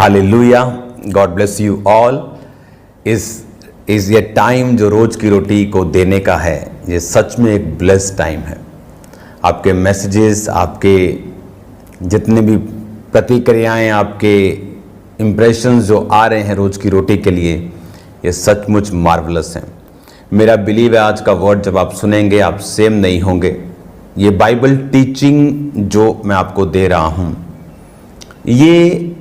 Hallelujah, God bless you all. इस ये time जो रोज की रोटी को देने का है, ये सच में एक ब्लेस्ड टाइम है। आपके मैसेजेस, आपके जितने भी प्रतिक्रियाएं, आपके इम्प्रेशंस जो आ रहे हैं रोज की रोटी के लिए, ये सचमुच मार्वलस हैं। मेरा बिलीव है आज का वर्ड जब आप सुनेंगे आप सेम नहीं होंगे। ये बाइबल टीचिंग जो मैं आपको दे रहा हूँ, ये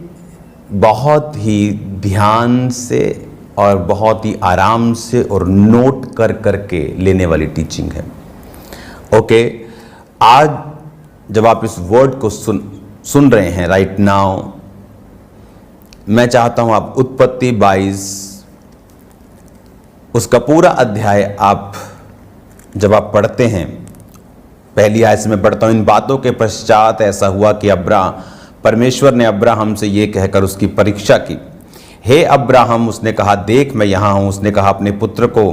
बहुत ही ध्यान से और बहुत ही आराम से और नोट कर करके लेने वाली टीचिंग है। ओके, आज जब आप इस वर्ड को सुन रहे हैं राइट नाउ, मैं चाहता हूं आप उत्पत्ति 22 उसका पूरा अध्याय आप जब आप पढ़ते हैं, पहली आयत से मैं पढ़ता हूं। इन बातों के पश्चात ऐसा हुआ कि परमेश्वर ने अब्राहम से ये कहकर उसकी परीक्षा की। हे अब्राहम, उसने कहा, देख मैं यहाँ हूँ। उसने कहा, अपने पुत्र को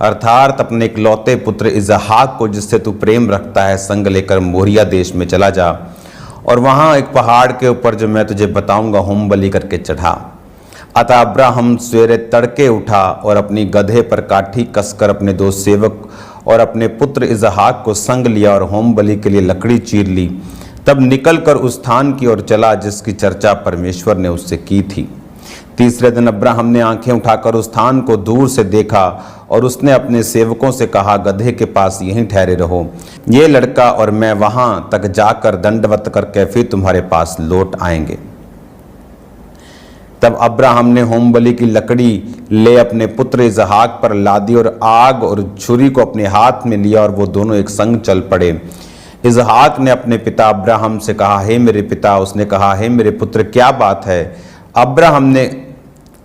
अर्थात अपने इकलौते पुत्र इसहाक को जिससे तू प्रेम रखता है संग लेकर मोरिया देश में चला जा और वहाँ एक पहाड़ के ऊपर जो मैं तुझे बताऊंगा होम बलि करके चढ़ा। अतः अब्राहम सवेरे तड़के उठा और अपनी गधे पर काठी कसकर अपने दो सेवक और अपने पुत्र इसहाक को संग लिया और होम बलि के लिए लकड़ी चीर ली। तब निकलकर उस स्थान की ओर चला जिसकी चर्चा परमेश्वर ने उससे की थी। तीसरे दिन अब्राहम ने आंखें उठाकर उस स्थान को दूर से देखा और उसने अपने सेवकों से कहा, गधे के पास यहीं ठहरे रहो, ये लड़का और मैं वहां तक जाकर दंडवत करके फिर तुम्हारे पास लौट आएंगे। तब अब्राहम ने होम बलि की लकड़ी ले अपने पुत्र इसहाक पर लादी और आग और छुरी को अपने हाथ में लिया और वो दोनों एक संग चल पड़े। इसहाक ने अपने पिता अब्राहम से कहा, हे मेरे पिता। उसने कहा, हे मेरे पुत्र, क्या बात है? अब्राहम ने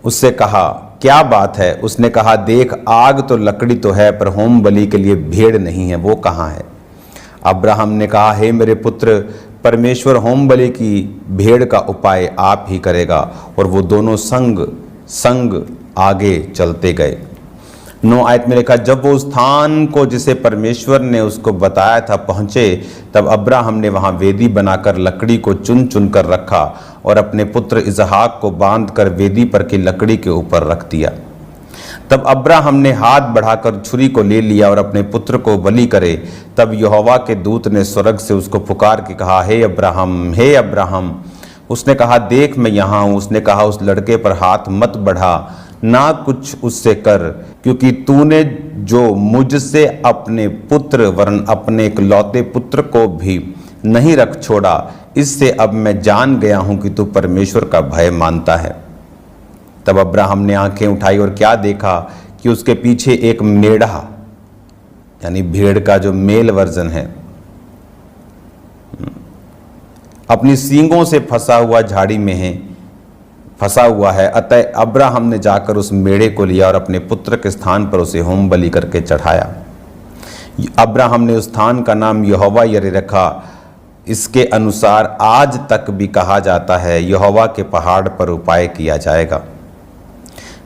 उससे कहा, क्या बात है? उसने कहा, देख, आग तो लकड़ी तो है, पर होम बलि के लिए भेड़ नहीं है, वो कहाँ है? अब्राहम ने कहा, हे मेरे पुत्र, परमेश्वर होम बलि की भेड़ का उपाय आप ही करेगा। और वो दोनों संग संग आगे चलते गए। 9 आयत में लिखा, जब वो स्थान को जिसे परमेश्वर ने उसको बताया था पहुंचे, तब अब्राहम ने वहां वेदी बनाकर लकड़ी को चुन चुन कर रखा और अपने पुत्र इसहाक को बांधकर वेदी पर की लकड़ी के ऊपर रख दिया। तब अब्राहम ने हाथ बढ़ाकर छुरी को ले लिया और अपने पुत्र को बलि करे। तब यहोवा के दूत ने स्वर्ग से उसको पुकार के कहा, हे अब्राहम, हे अब्राहम। उसने कहा, देख मैं यहाँ हूँ। उसने कहा, उस लड़के पर हाथ मत बढ़ा, ना कुछ उससे कर, क्योंकि तूने जो मुझसे अपने पुत्र वरन अपने इकलौते पुत्र को भी नहीं रख छोड़ा, इससे अब मैं जान गया हूं कि तू परमेश्वर का भय मानता है। तब अब्राहम ने आंखें उठाई और क्या देखा कि उसके पीछे एक मेढ़ा, यानी भेड़ का जो मेल वर्जन है, अपनी सींगों से फंसा हुआ झाड़ी में फंसा हुआ है। अतः अब्राहम ने जाकर उस मेढ़े को लिया और अपने पुत्र के स्थान पर उसे होम बलि करके चढ़ाया। अब्राहम ने उस स्थान का नाम यहोवा यरे रखा। इसके अनुसार आज तक भी कहा जाता है, यहोवा के पहाड़ पर उपाय किया जाएगा।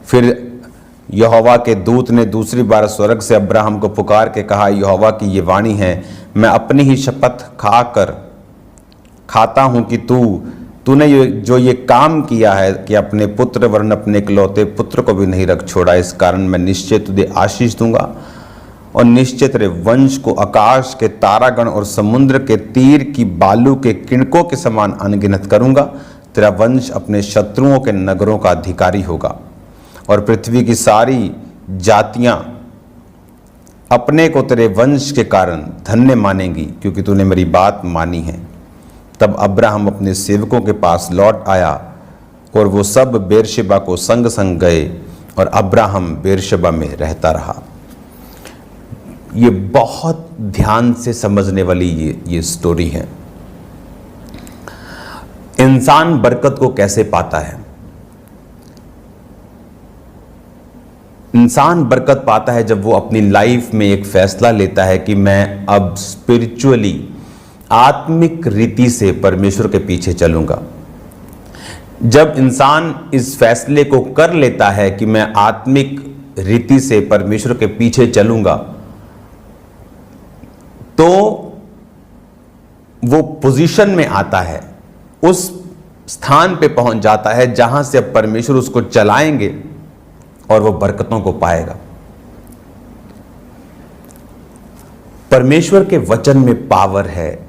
फिर यहोवा के दूत ने दूसरी बार स्वर्ग से अब्राहम को पुकार के कहा, यहोवा की ये वाणी है, मैं अपनी ही शपथ खाता हूं कि तूने जो ये काम किया है कि अपने पुत्र वरन अपने इकलौते पुत्र को भी नहीं रख छोड़ा, इस कारण मैं निश्चय तुझे आशीष दूंगा और निश्चय तेरे वंश को आकाश के तारागण और समुद्र के तीर की बालू के किणकों के समान अनगिनत करूंगा। तेरा वंश अपने शत्रुओं के नगरों का अधिकारी होगा और पृथ्वी की सारी जातियां अपने को तेरे वंश के कारण धन्य मानेंगी, क्योंकि तूने मेरी बात मानी है। तब अब्राहम अपने सेवकों के पास लौट आया और वो सब बेरशेबा को संग संग गए और अब्राहम बेरशेबा में रहता रहा। ये बहुत ध्यान से समझने वाली ये स्टोरी है। इंसान बरकत को कैसे पाता है? इंसान बरकत पाता है जब वो अपनी लाइफ में एक फैसला लेता है कि मैं अब स्पिरिचुअली, आत्मिक रीति से परमेश्वर के पीछे चलूंगा। जब इंसान इस फैसले को कर लेता है कि मैं आत्मिक रीति से परमेश्वर के पीछे चलूंगा, तो वो पोजीशन में आता है, उस स्थान पे पहुंच जाता है जहां से अब परमेश्वर उसको चलाएंगे और वो बरकतों को पाएगा। परमेश्वर के वचन में पावर है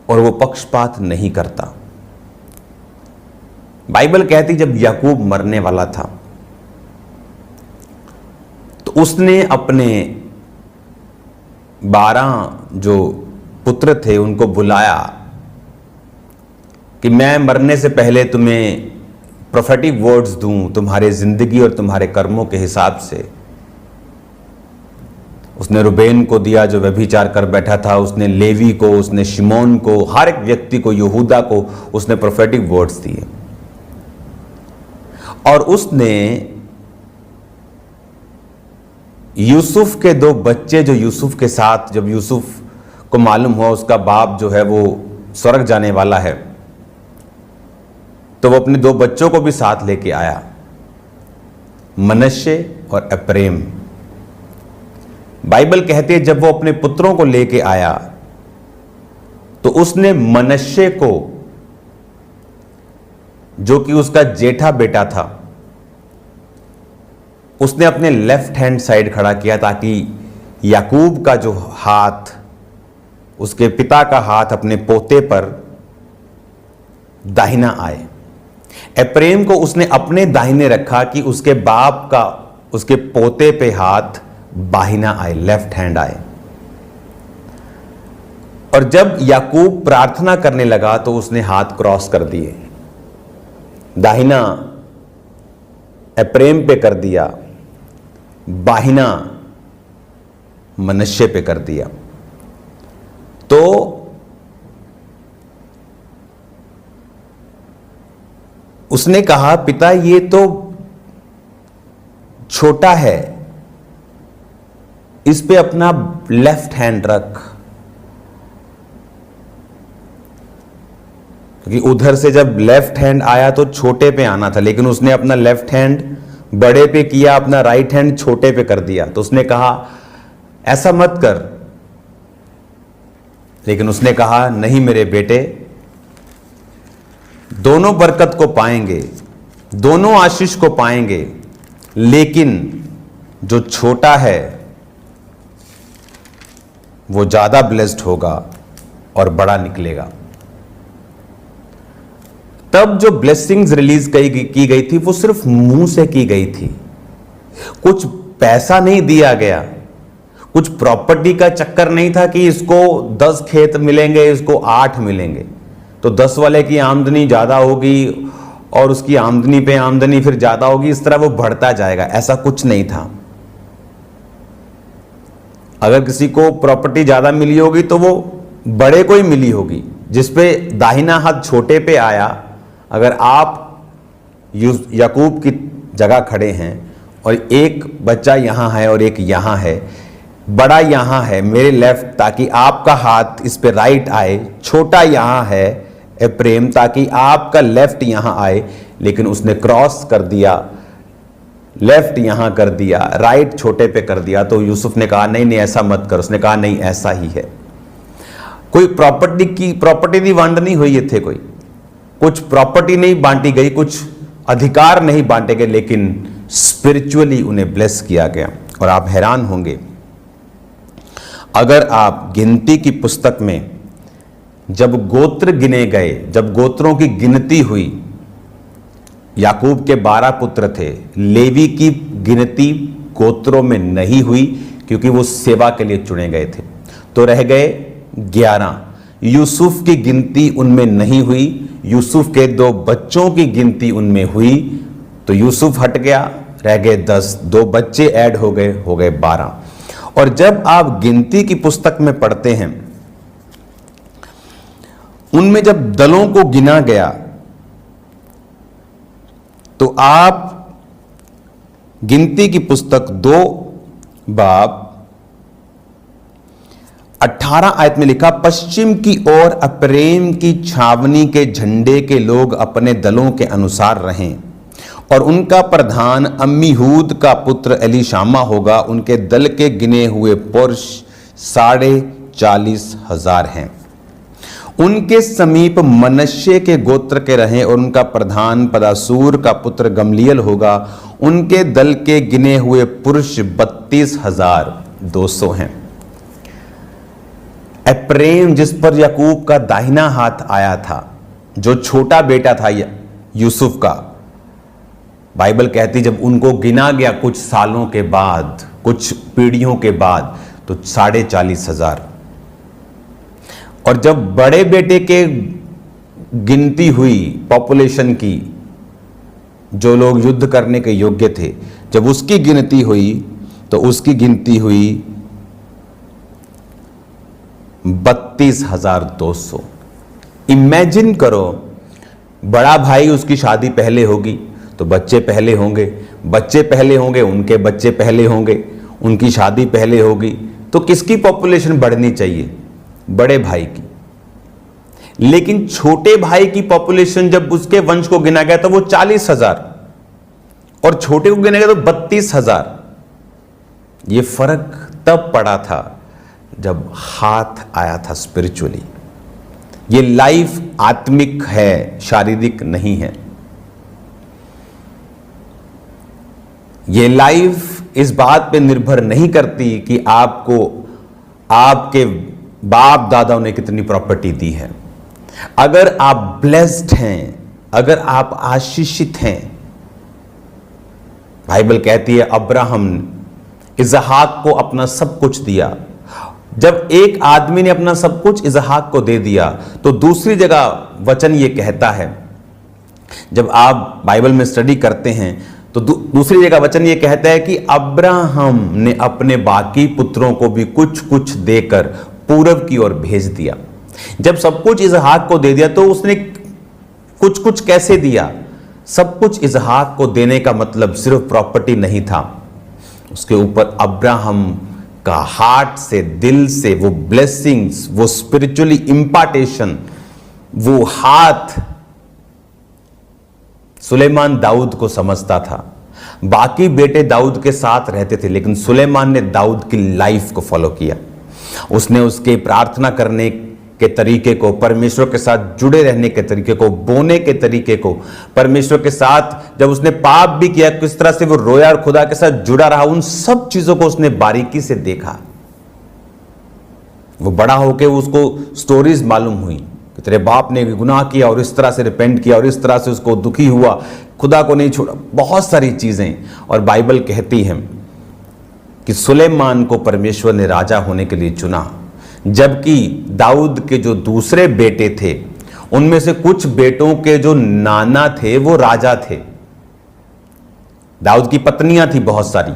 और वो पक्षपात नहीं करता। बाइबल कहती जब याकूब मरने वाला था तो उसने अपने 12 जो पुत्र थे उनको बुलाया कि मैं मरने से पहले तुम्हें प्रोफेटिक वर्ड्स दूं तुम्हारे जिंदगी और तुम्हारे कर्मों के हिसाब से। उसने रुबेन को दिया जो व्यभिचार कर बैठा था, उसने लेवी को, उसने शिमोन को, हर एक व्यक्ति को, यहूदा को उसने प्रोफेटिक वर्ड्स दिए। और उसने यूसुफ के 2 बच्चे जो यूसुफ के साथ, जब यूसुफ को मालूम हुआ उसका बाप जो है वो स्वर्ग जाने वाला है, तो वो अपने 2 बच्चों को भी साथ लेके आया, मनश्शे और एप्रैम। बाइबल कहती है जब वो अपने पुत्रों को लेके आया तो उसने मनश्शे को, जो कि उसका जेठा बेटा था, उसने अपने लेफ्ट हैंड साइड खड़ा किया ताकि याकूब का जो हाथ, उसके पिता का हाथ अपने पोते पर दाहिना आए। एप्रैम को उसने अपने दाहिने रखा कि उसके बाप का, उसके पोते पे हाथ बाहिना आए, लेफ्ट हैंड आए। और जब याकूब प्रार्थना करने लगा तो उसने हाथ क्रॉस कर दिए, दाहिना एप्रैम पे कर दिया, बाहिना मनश्शे पे कर दिया। तो उसने कहा पिता ये तो छोटा है, इस पे अपना लेफ्ट हैंड रख, क्योंकि उधर से जब लेफ्ट हैंड आया तो छोटे पे आना था, लेकिन उसने अपना लेफ्ट हैंड बड़े पे किया, अपना राइट हैंड छोटे पे कर दिया। तो उसने कहा ऐसा मत कर, लेकिन उसने कहा नहीं मेरे बेटे, दोनों बरकत को पाएंगे, दोनों आशीष को पाएंगे, लेकिन जो छोटा है वो ज्यादा ब्लेस्ड होगा और बड़ा निकलेगा। तब जो ब्लेसिंग्स रिलीज की गई थी वो सिर्फ मुंह से की गई थी, कुछ पैसा नहीं दिया गया, कुछ प्रॉपर्टी का चक्कर नहीं था कि इसको 10 खेत मिलेंगे, इसको 8 मिलेंगे, तो 10 वाले की आमदनी ज्यादा होगी और उसकी आमदनी पे आमदनी फिर ज्यादा होगी, इस तरह वो बढ़ता जाएगा। ऐसा कुछ नहीं था। अगर किसी को प्रॉपर्टी ज्यादा मिली होगी तो वो बड़े को ही मिली होगी, जिसपे दाहिना हाथ छोटे पे आया। अगर आप याकूब की जगह खड़े हैं और एक बच्चा यहां है और एक यहां है, बड़ा यहां है मेरे लेफ्ट, ताकि आपका हाथ इस पे राइट आए, छोटा यहां है एप्रैम ताकि आपका लेफ्ट यहां आए, लेकिन उसने क्रॉस कर दिया, लेफ्ट यहां कर दिया, राइट छोटे पे कर दिया। तो यूसुफ ने कहा नहीं नहीं ऐसा मत कर। उसने कहा नहीं ऐसा ही है। कोई प्रॉपर्टी की वंड नहीं हुई थे, कोई कुछ प्रॉपर्टी नहीं बांटी गई, कुछ अधिकार नहीं बांटे गए, लेकिन स्पिरिचुअली उन्हें ब्लेस किया गया। और आप हैरान होंगे, अगर आप गिनती की पुस्तक में जब गोत्र गिने गए, जब गोत्रों की गिनती हुई, याकूब के 12 पुत्र थे, लेवी की गिनती गोत्रों में नहीं हुई क्योंकि वो सेवा के लिए चुने गए थे, तो रह गए 11। यूसुफ की गिनती उनमें नहीं हुई, यूसुफ के 2 बच्चों की गिनती उनमें हुई, तो यूसुफ हट गया, रह गए 10, 2 बच्चे ऐड हो गए 12। और जब आप गिनती की पुस्तक में पढ़ते हैं, उनमें जब दलों को गिना गया तो आप गिनती की पुस्तक 2 बाब 18 आयत में लिखा, पश्चिम की ओर एप्रैम की छावनी के झंडे के लोग अपने दलों के अनुसार रहें, और उनका प्रधान अम्मीहूद का पुत्र एलीशामा होगा। उनके दल के गिने हुए पुरुष 40,500 हैं। उनके समीप मनश्शे के गोत्र के रहें और उनका प्रधान पदासूर का पुत्र गमलीएल होगा। उनके दल के गिने हुए पुरुष 32,200 हैं। एप्रेम, जिस पर याकूब का दाहिना हाथ आया था, जो छोटा बेटा था यूसुफ का, बाइबल कहती जब उनको गिना गया कुछ सालों के बाद, कुछ पीढ़ियों के बाद, तो 40,500। और जब बड़े बेटे के गिनती हुई पॉपुलेशन की, जो लोग युद्ध करने के योग्य थे, जब उसकी गिनती हुई तो उसकी गिनती हुई 32,200। इमेजिन करो, बड़ा भाई उसकी शादी पहले होगी तो बच्चे पहले होंगे, बच्चे पहले होंगे, उनके बच्चे पहले होंगे, उनकी शादी पहले होगी, तो किसकी पॉपुलेशन बढ़नी चाहिए? बड़े भाई की। लेकिन छोटे भाई की पॉपुलेशन जब उसके वंश को गिना गया तो वो 40,000 और छोटे को गिना गया तो 32,000। ये फर्क तब पड़ा था जब हाथ आया था स्पिरिचुअली। ये लाइफ आत्मिक है, शारीरिक नहीं है। ये लाइफ इस बात पे निर्भर नहीं करती कि आपको आपके बाप दादाओं ने कितनी प्रॉपर्टी दी है। अगर आप ब्लेस्ड हैं, अगर आप आशीषित हैं, बाइबल कहती है अब्राहम इसहाक को अपना सब कुछ दिया। जब एक आदमी ने अपना सब कुछ इसहाक को दे दिया तो दूसरी जगह वचन ये कहता है, जब आप बाइबल में स्टडी करते हैं तो दूसरी जगह वचन ये कहता है कि अब्राहम ने अपने बाकी पुत्रों को भी कुछ कुछ देकर पूरब की ओर भेज दिया। जब सब कुछ इसहाक को दे दिया तो उसने कुछ कुछ कैसे दिया? सब कुछ इसहाक को देने का मतलब सिर्फ प्रॉपर्टी नहीं था, उसके ऊपर अब्राहम का हार्ट से, दिल से वो ब्लेसिंग्स, वो स्पिरिचुअली इंपार्टेशन, वो हाथ सुलेमान दाऊद को समझता था। बाकी बेटे दाऊद के साथ रहते थे, लेकिन सुलेमान ने दाऊद की लाइफ को फॉलो किया। उसने उसके प्रार्थना करने के तरीके को, परमेश्वर के साथ जुड़े रहने के तरीके को, बोने के तरीके को, परमेश्वर के साथ जब उसने पाप भी किया किस तरह से वो रोया और खुदा के साथ जुड़ा रहा, उन सब चीजों को उसने बारीकी से देखा। वो बड़ा होके उसको स्टोरीज मालूम हुई कि तेरे बाप ने गुनाह किया और इस तरह से रिपेंट किया और इस तरह से उसको दुखी हुआ, खुदा को नहीं छोड़ा, बहुत सारी चीजें। और बाइबल कहती है कि सुलेमान को परमेश्वर ने राजा होने के लिए चुना, जबकि दाऊद के जो दूसरे बेटे थे उनमें से कुछ बेटों के जो नाना थे वो राजा थे। दाऊद की पत्नियां थी बहुत सारी,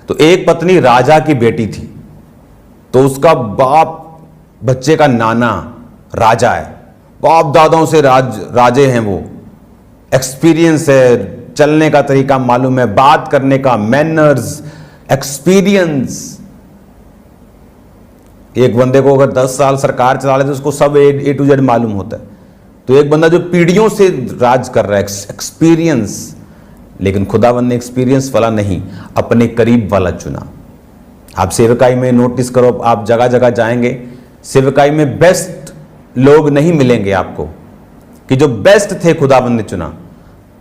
तो एक पत्नी राजा की बेटी थी, तो उसका बाप बच्चे का नाना राजा है, बाप दादाओं से राजे हैं, वो एक्सपीरियंस है, चलने का तरीका मालूम है, बात करने का मैनर्स, एक्सपीरियंस। एक बंदे को अगर 10 साल सरकार चला ले तो उसको सब ए टू जेड मालूम होता है। तो एक बंदा जो पीढ़ियों से राज कर रहा है, एक्सपीरियंस। लेकिन खुदावंद ने एक्सपीरियंस वाला नहीं, अपने करीब वाला चुना। आप सेवकाई में नोटिस करो, आप जगह जगह जाएंगे, सेवकाई में बेस्ट लोग नहीं मिलेंगे आपको कि जो बेस्ट थे खुदावंद ने चुना।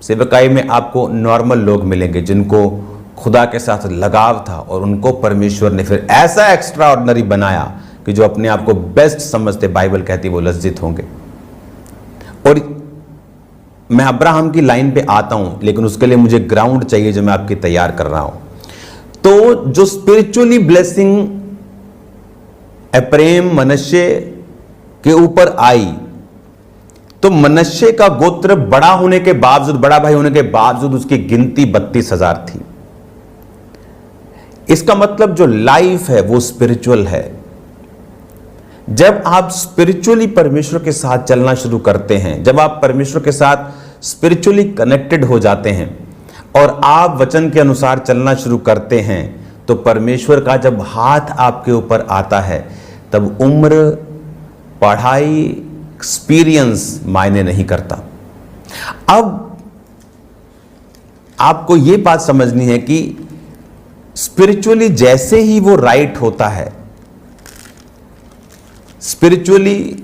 सेवकाई में आपको नॉर्मल लोग मिलेंगे जिनको खुदा के साथ लगाव था और उनको परमेश्वर ने फिर ऐसा एक्स्ट्रा ऑर्डिनरी बनाया कि जो अपने आप को बेस्ट समझते, बाइबल कहती वो लज्जित होंगे। और मैं अब्राहम की लाइन पे आता हूं, लेकिन उसके लिए मुझे ग्राउंड चाहिए जो मैं आपकी तैयार कर रहा हूं। तो जो स्पिरिचुअली ब्लेसिंग एप्रेम मनश्शे के ऊपर आई, तो मनश्शे का गोत्र बड़ा होने के बावजूद, बड़ा भाई होने के बावजूद उसकी गिनती 32,000 थी। इसका मतलब जो लाइफ है वो स्पिरिचुअल है। जब आप स्पिरिचुअली परमेश्वर के साथ चलना शुरू करते हैं, जब आप परमेश्वर के साथ स्पिरिचुअली कनेक्टेड हो जाते हैं और आप वचन के अनुसार चलना शुरू करते हैं, तो परमेश्वर का जब हाथ आपके ऊपर आता है, तब उम्र, पढ़ाई, एक्सपीरियंस मायने नहीं करता। अब आपको यह बात समझनी है कि स्पिरिचुअली जैसे ही वो राइट होता है, स्पिरिचुअली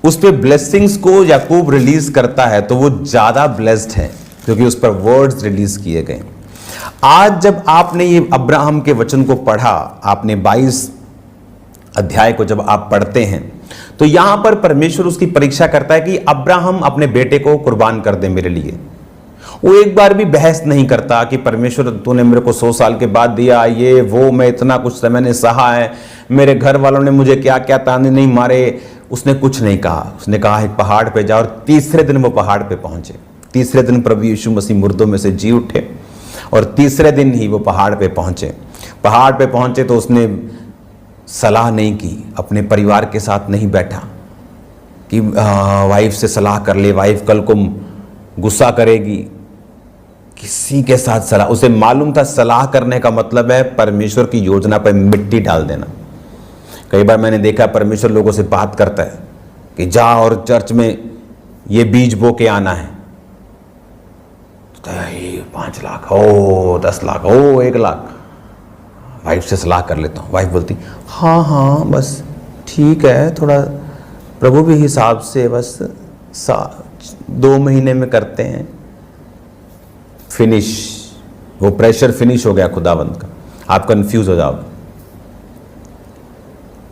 उस पे ब्लेसिंग्स को याकूब रिलीज करता है तो वो ज्यादा ब्लेस्ड है क्योंकि उस पर वर्ड्स रिलीज किए गए। आज जब आपने ये अब्राहम के वचन को पढ़ा, आपने 22 अध्याय को जब आप पढ़ते हैं तो यहां पर परमेश्वर उसकी परीक्षा करता है कि अब्राहम अपने बेटे को कुर्बान कर दे मेरे लिए। वो एक बार भी बहस नहीं करता कि परमेश्वर तूने मेरे को 100 साल के बाद दिया, ये वो, मैं इतना कुछ मैंने सहा है, मेरे घर वालों ने मुझे क्या क्या ताने नहीं मारे। उसने कुछ नहीं कहा। उसने कहा एक पहाड़ पे जाओ, और तीसरे दिन वो पहाड़ पे पहुंचे। तीसरे दिन प्रभु यीशु मसीह मुर्दों में से जी उठे और तीसरे दिन ही वो पहाड़ पे पहुंचे। पहाड़ पे पहुंचे तो उसने सलाह नहीं की, अपने परिवार के साथ नहीं बैठा कि वाइफ से सलाह कर ले, वाइफ कल को गुस्सा करेगी। किसी के साथ सलाह, उसे मालूम था सलाह करने का मतलब है परमेश्वर की योजना पर मिट्टी डाल देना। कई बार मैंने देखा परमेश्वर लोगों से बात करता है कि जा और चर्च में ये बीज बो के आना है। तो 5 लाख, ओ 10 लाख, ओ 1 लाख। वाइफ से सलाह कर लेता हूँ। वाइफ बोलती हाँ हाँ बस ठीक है, थोड़ा प्रभु भी हिसाब से बस 2 महीने में करते हैं। फिनिश, वो प्रेशर फिनिश हो गया खुदावंत का। आप कंफ्यूज हो जाओगे।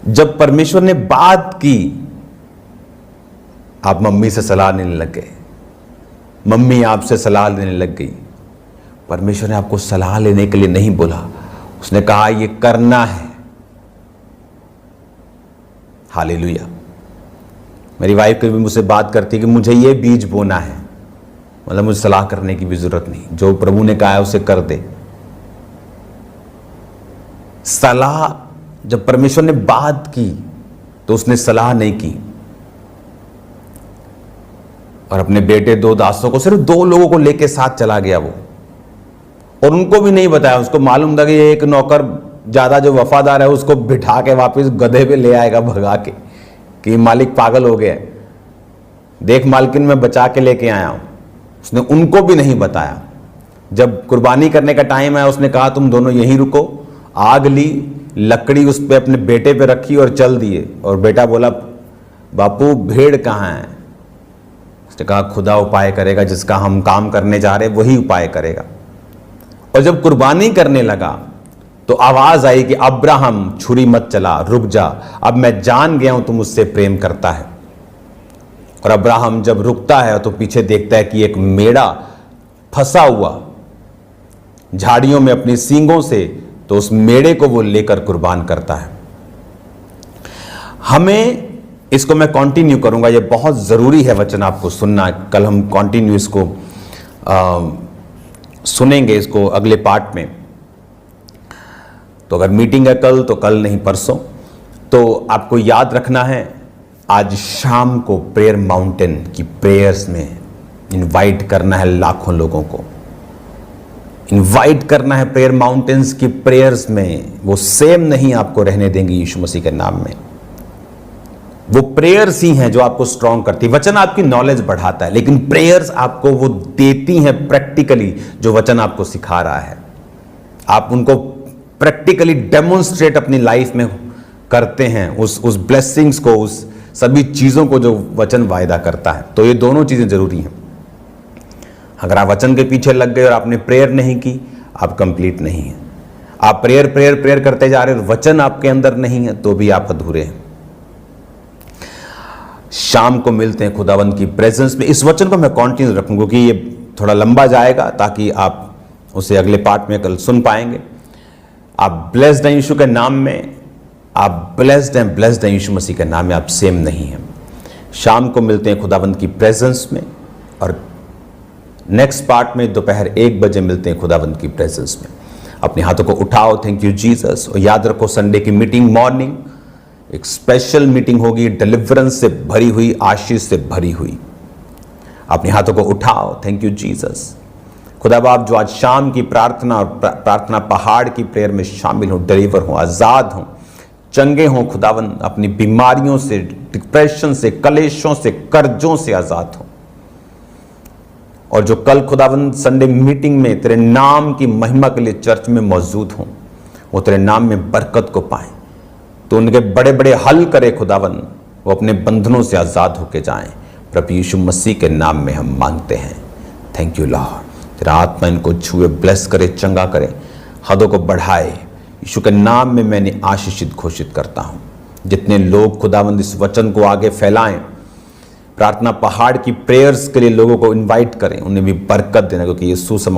जब परमेश्वर ने बात की, आप मम्मी से सलाह लेने लग गए, मम्मी आपसे सलाह लेने लग गई। परमेश्वर ने आपको सलाह लेने के लिए नहीं बोला, उसने कहा ये करना है। हालेलुया। मेरी वाइफ कभी मुझसे बात करती कि मुझे ये बीज बोना है, मतलब मुझे सलाह करने की भी जरूरत नहीं, जो प्रभु ने कहा है उसे कर दे। सलाह, जब परमेश्वर ने बात की तो उसने सलाह नहीं की। और अपने बेटे 2 दासों को, सिर्फ 2 लोगों को लेके साथ चला गया वो, और उनको भी नहीं बताया। उसको मालूम था कि एक नौकर ज्यादा जो वफादार है उसको बिठा के वापस गधे पे ले आएगा भगा के, कि मालिक पागल हो गया, देख मालकिन मैं बचा के लेके आया हूं। उसने उनको भी नहीं बताया। जब कुर्बानी करने का टाइम आया उसने कहा तुम दोनों यहीं रुको। आग ली, लकड़ी उस पे अपने बेटे पे रखी और चल दिए। और बेटा बोला बापू भेड़ कहाँ है? उसने कहा खुदा उपाय करेगा, जिसका हम काम करने जा रहे वही उपाय करेगा। और जब कुर्बानी करने लगा तो आवाज आई कि अब्राहम छुरी मत चला, रुक जा, अब मैं जान गया हूं तुम मुझसे प्रेम करता है। और अब्राहम जब रुकता है तो पीछे देखता है कि एक मेढ़ा फंसा हुआ झाड़ियों में अपनी सींगों से, तो उस मेढ़े को वो लेकर कुर्बान करता है। हमें, इसको मैं कंटिन्यू करूंगा, ये बहुत जरूरी है वचन आपको सुनना। कल हम कंटिन्यू इसको सुनेंगे, इसको अगले पार्ट में। तो अगर मीटिंग है कल तो कल नहीं परसों। तो आपको याद रखना है आज शाम को प्रेयर माउंटेन की प्रेयर्स में इनवाइट करना है, लाखों लोगों को इनवाइट करना है प्रेयर माउंटेन्स की प्रेयर्स में। वो सेम नहीं आपको रहने देंगे यीशु मसीह के नाम में। वो प्रेयर्स ही हैं जो आपको स्ट्रांग करती है। वचन आपकी नॉलेज बढ़ाता है, लेकिन प्रेयर्स आपको वो देती हैं प्रैक्टिकली, जो वचन आपको सिखा रहा है। आप उनको प्रैक्टिकली डेमोन्स्ट्रेट अपनी लाइफ में करते हैं, उस ब्लेसिंग्स को, उस सभी चीजों को जो वचन वायदा करता है। तो ये दोनों चीजें जरूरी हैं। अगर आप वचन के पीछे लग गए और आपने प्रेयर नहीं की, आप कंप्लीट नहीं हैं। आप प्रेयर प्रेयर प्रेयर करते जा रहे हो, वचन आपके अंदर नहीं है, तो भी आप अधूरे हैं। शाम को मिलते हैं खुदावंद की प्रेजेंस में। इस वचन को मैं कंटिन्यू रखूंगा क्योंकि ये थोड़ा लंबा जाएगा, ताकि आप उसे अगले पार्ट में कल सुन पाएंगे। आप ब्लेस्ड हैं यीशु के नाम में, आप ब्लेस्ड हैं यीशु मसीह के नाम में, आप सेम नहीं हैं। शाम को मिलते हैं खुदावंद की प्रेजेंस में, और नेक्स्ट पार्ट में दोपहर 1 बजे मिलते हैं खुदावंद की प्रेजेंस में। अपने हाथों को उठाओ, थैंक यू जीसस। और याद रखो संडे की मीटिंग मॉर्निंग एक स्पेशल मीटिंग होगी, डिलीवरेंस से भरी हुई, आशीष से भरी हुई। अपने हाथों को उठाओ, थैंक यू जीसस। खुदा बाप, जो आज शाम की प्रार्थना और प्रार्थना पहाड़ की प्रेयर में शामिल हो, डिलीवर हो, आजाद हो, चंगे हों खुदावन, अपनी बीमारियों से, डिप्रेशन से, कलेशों से, कर्जों से आजाद हो। और जो कल खुदावन संडे मीटिंग में तेरे नाम की महिमा के लिए चर्च में मौजूद हों, वो तेरे नाम में बरकत को पाएं। तो उनके बड़े बड़े हल करे खुदावन, वो अपने बंधनों से आज़ाद होके जाएं। प्रभु यीशु मसीह के नाम में हम मांगते हैं। Thank you Lord. तेरा आत्मा इनको छुए, ब्लेस करे, चंगा करे, हदों को बढ़ाए। यीशु के नाम में मैंने आशीषित घोषित करता हूँ। जितने लोग खुदावंद इस वचन को आगे फैलाएं, प्रार्थना पहाड़ की प्रेयर्स के लिए लोगों को इनवाइट करें, उन्हें भी बरकत देना, क्योंकि यीशु